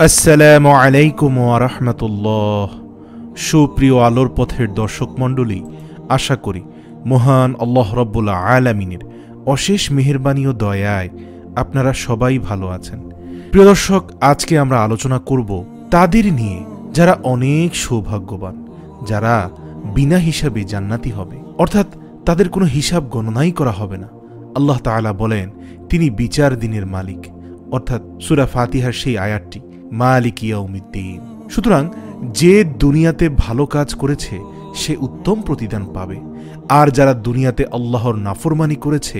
আসসালামু আলাইকুম ওয়া রাহমাতুল্লাহ। সুপ্রিয় আলোর পথের দর্শক মণ্ডলী, আশা করি মহান আল্লাহ রাব্বুল আলামিনের অশেষ মেহেরবানি ও দয়ায় আপনারা সবাই ভালো আছেন। প্রিয় দর্শক, আজকে আমরা আলোচনা করব তাদের নিয়ে যারা অনেক সৌভাগ্যবান, যারা বিনা হিসাবে জান্নাতি হবে, অর্থাৎ তাদের কোনো হিসাব গণনাই করা হবে না। আল্লাহ তাআলা বলেন তিনি বিচার দিনের মালিক, অর্থাৎ সূরা ফাতিহার সেই আয়াতটি, মালিক ইয়াউমিদ্দিন। সুতরাং যে দুনিয়াতে ভালো কাজ করেছে সে উত্তম প্রতিদান পাবে, আর যারা দুনিয়াতে আল্লাহর নাফরমানি করেছে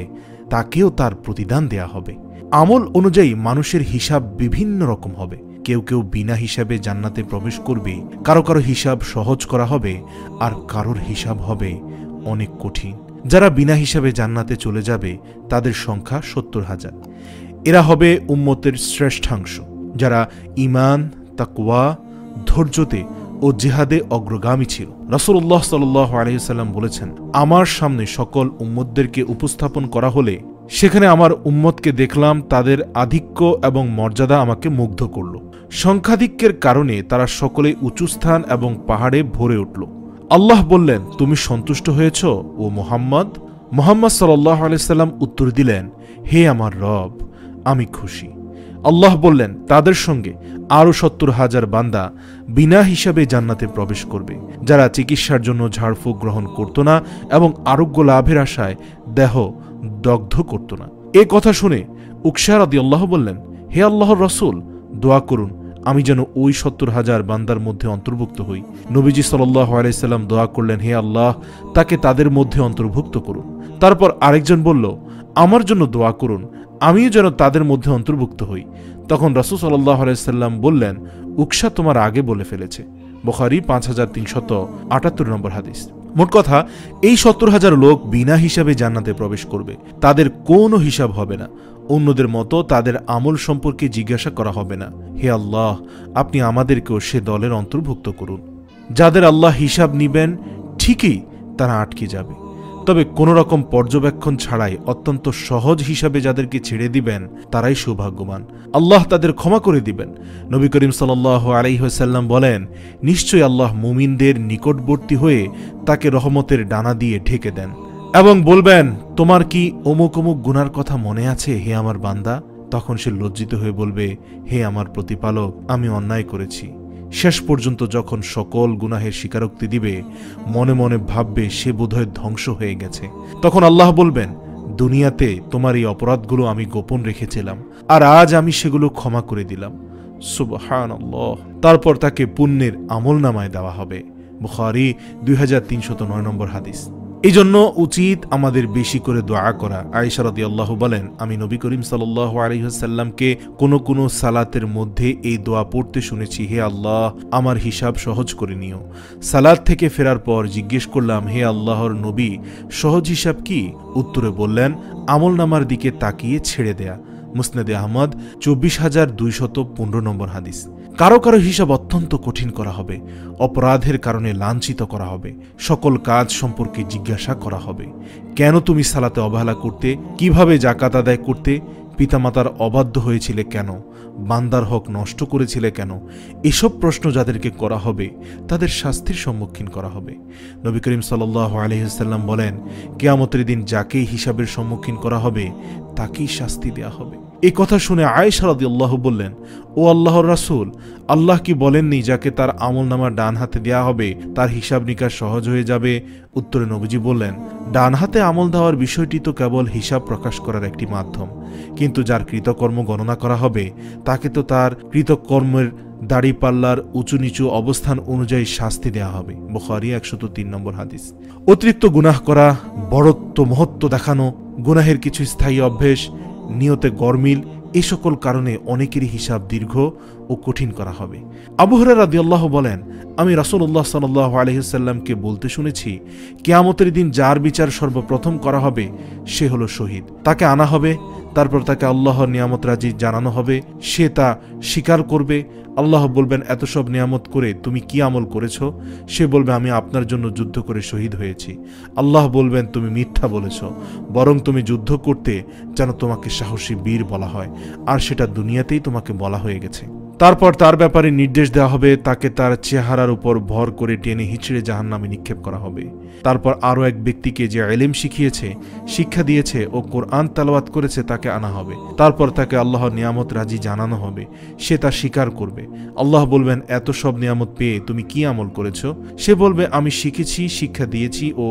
তাকেও তার প্রতিদান দেয়া হবে। আমল অনুযায়ী মানুষের হিসাব বিভিন্ন রকম হবে। কেউ কেউ বিনা হিসাবে জান্নাতে প্রবেশ করবে, কারো কারো হিসাব সহজ করা হবে, আর কারোর হিসাব হবে অনেক কঠিন। যারা বিনা হিসাবে জান্নাতে চলে যাবে তাদের সংখ্যা ৭০,০০০। এরা হবে উম্মতের শ্রেষ্ঠাংশ, যারা ঈমান, তাকওয়া, ধৈর্যতে ও জিহাদে অগ্রগামী ছিল। রাসূলুল্লাহ সাল্লাল্লাহু আলাইহি ওয়াসাল্লাম বলেছেন, আমার সামনে সকল উম্মতদেরকে উপস্থাপন করা হলে সেখানে আমার উম্মতকে দেখলাম, তাদের আধিক্য এবং মর্যাদা আমাকে মুগ্ধ করল। সংখ্যাধিক্যের কারণে তারা সকলে উঁচু স্থান এবং পাহাড়ে ভরে উঠল। আল্লাহ বললেন, তুমি সন্তুষ্ট হয়েছ ও মুহাম্মদ? মুহাম্মদ সাল্লাল্লাহু আলাইহি ওয়াসাল্লাম উত্তর দিলেন, হে আমার রব, আমি খুশি। আল্লাহ বললেন, তাদের সঙ্গে আরও ৭০,০০০ বান্দা বিনা হিসাবে জান্নাতে প্রবেশ করবে, যারা চিকিৎসার জন্য ঝাড়ফুঁক গ্রহণ করত না এবং আরোগ্য লাভের আশায় দেহ দগ্ধ করত না। এ কথা শুনে উকশা রাদিয়াল্লাহু বললেন, হে আল্লাহর রাসূল, দোয়া করুন আমি যেন ওই ৭০,০০০ বান্দার মধ্যে অন্তর্ভুক্ত হই। নবীজি সাল্লাল্লাহু আলাইহি সাল্লাম দোয়া করলেন, হে আল্লাহ, তাকে তাদের মধ্যে অন্তর্ভুক্ত করুন। তারপর আরেকজন বলল, আমার জন্য দোয়া করুন, আমিও যেন তাদের মধ্যে অন্তর্ভুক্ত হই। তখন রাসূল সাল্লাল্লাহু আলাইহি সাল্লাম বললেন, উকশা তোমার আগে বলে ফেলেছে। বুখারী ৫৩৭৮ নম্বর হাদিস। মোট কথা, এই ৭০,০০০ লোক বিনা হিসাবে জান্নাতে প্রবেশ করবে। তাদের কোনো হিসাব হবে না, অন্যদের মতো তাদের আমল সম্পর্কে জিজ্ঞাসা করা হবে না। হে আল্লাহ, আপনি আমাদেরকেও সে দলের অন্তর্ভুক্ত করুন। যাদের আল্লাহ হিসাব নিবেন ঠিকই তারা আটকে যাবে, তবে কোনো রকম পর্যবেক্ষণ ছাড়াই অত্যন্ত সহজ হিসাবে যাদেরকে ছেড়ে দিবেন তারাই সৌভাগ্যবান। আল্লাহ তাদের ক্ষমা করে দিবেন। নবী করিম সাল্লাল্লাহু আলাইহি ওয়াসাল্লাম বলেন, নিশ্চয়ই আল্লাহ মুমিনদের নিকটবর্তী হয়ে তাকে রহমতের ডানা দিয়ে ঢেকে দেন এবং বলবেন, তোমার কি অমুক অমুক গুনার কথা মনে আছে হে আমার বান্দা? তখন সে লজ্জিত হয়ে বলবে, হে আমার প্রতিপালক, আমি অন্যায় করেছি। শেষ পর্যন্ত যখন সকল গুনাহের স্বীকারোক্তি দিবে, মনে মনে ভাববে সে বোধহয় ধ্বংস হয়ে গেছে। তখন আল্লাহ বলবেন, দুনিয়াতে তোমার এই অপরাধগুলো আমি গোপন রেখেছিলাম, আর আজ আমি সেগুলো ক্ষমা করে দিলাম। সুবহানাল্লাহ। তারপর তাকে পুণ্যের আমলনামায় দেওয়া হবে। বুখারী ২৩০৯ নম্বর হাদিস। এই জন্য উচিত আমাদের বেশি করে দোয়া করা। আয়েশা রাদিয়াল্লাহু বলেন, আমি নবী করিম সাল্লাল্লাহু আলাইহি ওয়াসাল্লামকে কোন সালাতের মধ্যে এই দোয়া পড়তে শুনেছি, হে আল্লাহ, আমার হিসাব সহজ করে নিও। সালাত থেকে ফেরার পর জিজ্ঞেস করলাম, হে আল্লাহর নবী, সহজ হিসাব কি? উত্তরে বললেন, আমলনামার দিকে তাকিয়ে ছেড়ে দেয়া। মুসনাদে আহমদ ২৪,২১৫ নম্বর হাদিস। কারো কারো হিসাব অত্যন্ত কঠিন করা হবে, অপরাধের কারণে লাঞ্ছিত করা হবে, সকল কাজ সম্পর্কে জিজ্ঞাসা করা হবে। কেন তুমি সালাতে অবহেলা করতে? কিভাবে যাকাত আদায় করতে? পিতামাতার অবাধ্য হয়েছিলে কেন? বান্দার হক নষ্ট করেছিলে কেন? এসব প্রশ্ন যাদেরকে করা হবে তাদের শাস্তির সম্মুখীন করা হবে। নবী করিম সাল্লাল্লাহু আলাইহি ওয়াসাল্লাম বলেন, কিয়ামতের দিন যাকেই হিসাবের সম্মুখীন করা হবে তাকেই শাস্তি দেয়া হবে। এই কথা শুনে আয়েশা রাদিয়াল্লাহু বললেন, ও আল্লাহর রাসূল, আল্লাহ কি বলেননি যাকে তার আমলনামা ডান হাতে দেয়া হবে তার হিসাব নিকাশ সহজ হয়ে যাবে? উত্তরে নবীজি বললেন, ডান হাতে আমল দেওয়ার বিষয়টি তো কেবল হিসাব প্রকাশ করার একটি মাধ্যম, কিন্তু যার কৃতকর্ম গণনা করা হবে তাকে তো তার কৃতকর্মের দাড়িপাল্লার উঁচু নিচু অবস্থান অনুযায়ী শাস্তি দেওয়া হবে। বুখারী ১০৩ নম্বর হাদিস। অতিরিক্ত গুনাহ করা, বড়ত্ব মহত্ব দেখানো, গুনাহের কিছু স্থায়ী অভ্যেস, নিয়তে গরমিল, এই সকল কারণে অনেকেরই হিসাব দীর্ঘ ও কঠিন করা হবে। আবু হুরায়রা রাদিয়াল্লাহু বলেন, আমি রাসূলুল্লাহ সাল্লাল্লাহু আলাইহি ওয়াসাল্লামকে বলতে শুনেছি, কিয়ামতের দিন যার বিচার সর্বপ্রথম করা হবে সে হলো শহীদ। তাকে আনা হবে, তারপর তাকে আল্লাহর নিয়ামত রাজি জানানো হবে, সে তা স্বীকার করবে। আল্লাহ বলবেন, এত সব নিয়ামত করে তুমি কি আমল করেছ? সে বলবে, আমি আপনার জন্য যুদ্ধ করে শহীদ হয়েছি। আল্লাহ বলবেন, তুমি মিথ্যা বলেছ, বরং তুমি যুদ্ধ করতে যেন তোমাকে সাহসী বীর বলা হয়, আর সেটা দুনিয়াতেই তোমাকে বলা হয়ে গেছে। তারপর তার ব্যাপারে নির্দেশ দেওয়া হবে, তাকে তার চেহারার উপর ভর করে টেনে হিচড়ে জাহান্নামে নিক্ষেপ করা হবে। তারপর আরও এক ব্যক্তিকে যে ইলম শিখিয়েছে, শিক্ষা দিয়েছে ও কোরআন তেলাওয়াত করেছে তাকে আনা হবে। তারপর তাকে আল্লাহর নিয়ামত রাজি জানানো হবে, সে তা স্বীকার করবে। আল্লাহ বলবেন, এত সব নিয়ামত পেয়ে তুমি কি আমল করেছ? সে বলবে, আমি শিখেছি, শিক্ষা দিয়েছি ও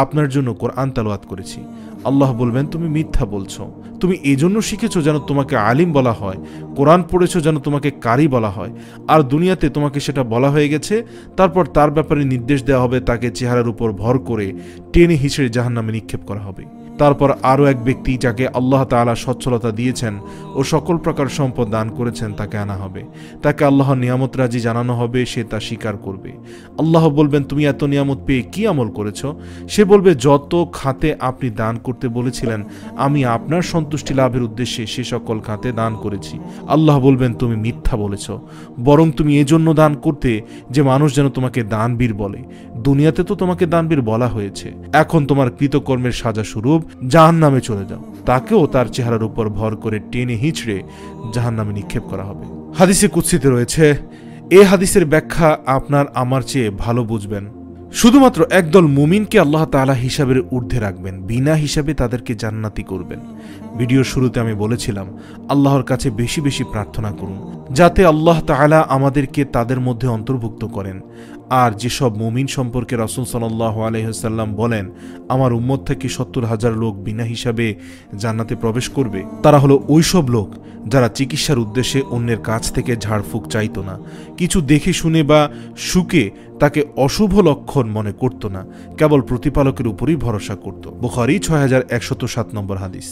আপনার জন্য কোরআন তেলাওয়াত করেছি। আল্লাহ বলবেন, তুমি মিথ্যা বলছো। তুমি এজন্য শিখেছো যেন তোমাকে আলিম বলা হয়, কোরআন পড়েছো যেন তোমাকে কারি বলা হয়, আর দুনিয়াতে তোমাকে সেটা বলা হয়ে গেছে। তারপর তার ব্যাপারে নির্দেশ দেওয়া হবে, তাকে চেহারার উপর ভর করে টেনে হিচড়ে জাহান্নামে নিক্ষেপ করা হবে। তারপর আরও এক ব্যক্তি যাকে আল্লাহ তাআলা সচ্ছলতা দিয়েছেন ও সকল প্রকার সম্পদ দান করেছেন তাকে আনা হবে। তাকে আল্লাহর নিয়ামত রাজি জানানো হবে, সে তা স্বীকার করবে। আল্লাহ বলবেন, তুমি এত নিয়ামত পেয়ে কি আমল করেছ? সে বলবে, যত খাতে আপনি দান করতে বলেছিলেন আমি আপনার সন্তুষ্টি লাভের উদ্দেশ্যে সে সকল খাতে দান করেছি। আল্লাহ বলবেন, তুমি মিথ্যা বলেছ, বরং তুমি এজন্য দান করতে যে মানুষ যেন তোমাকে দানবীর বলে। দুনিয়াতে তো তোমাকে দানবীর বলা হয়েছে, এখন তোমার কৃতকর্মের সাজা স্বরূপ জাহান্নামে চলে যাও। তাকেও তার চেহারার উপর ভর করে টেনে হিচড়ে জাহান্নামে নিক্ষেপ করা হবে। হাদিসে কুদসিতে রয়েছে, এ হাদিসের ব্যাখ্যা আপনার আমার চেয়ে ভালো বুঝবেন। শুধুমাত্র একদল মুমিনকে আল্লাহ তাআলা হিসাবের ঊর্ধ্বে রাখবেন, বিনা হিসাবে তাদেরকে জান্নাতি করবেন। ভিডিওর শুরুতে আমি বলেছিলাম, আল্লাহর কাছে বেশি বেশি প্রার্থনা করুন যাতে আল্লাহ তাআলা আমাদেরকে তাদের মধ্যে অন্তর্ভুক্ত করেন। আর যেসব মুমিন সম্পর্কে রাসূল সাল্লাল্লাহু আলাইহি ওয়াসাল্লাম বলেন, আমার উম্মত থেকে ৭০,০০০ লোক বিনা হিসাবে জান্নাতে প্রবেশ করবে, তারা হলো ওইসব লোক যারা চিকিৎসার উদ্দেশ্যে অন্যের কাছ থেকে ঝাড়ফুঁক চাইত না, কিছু দেখে শুনে বা সুকে তাকে অশুভ লক্ষণ মনে করত না, কেবল প্রতিপালকের উপরই ভরসা করত। বুখারী ৬১০৭ নম্বর হাদিস।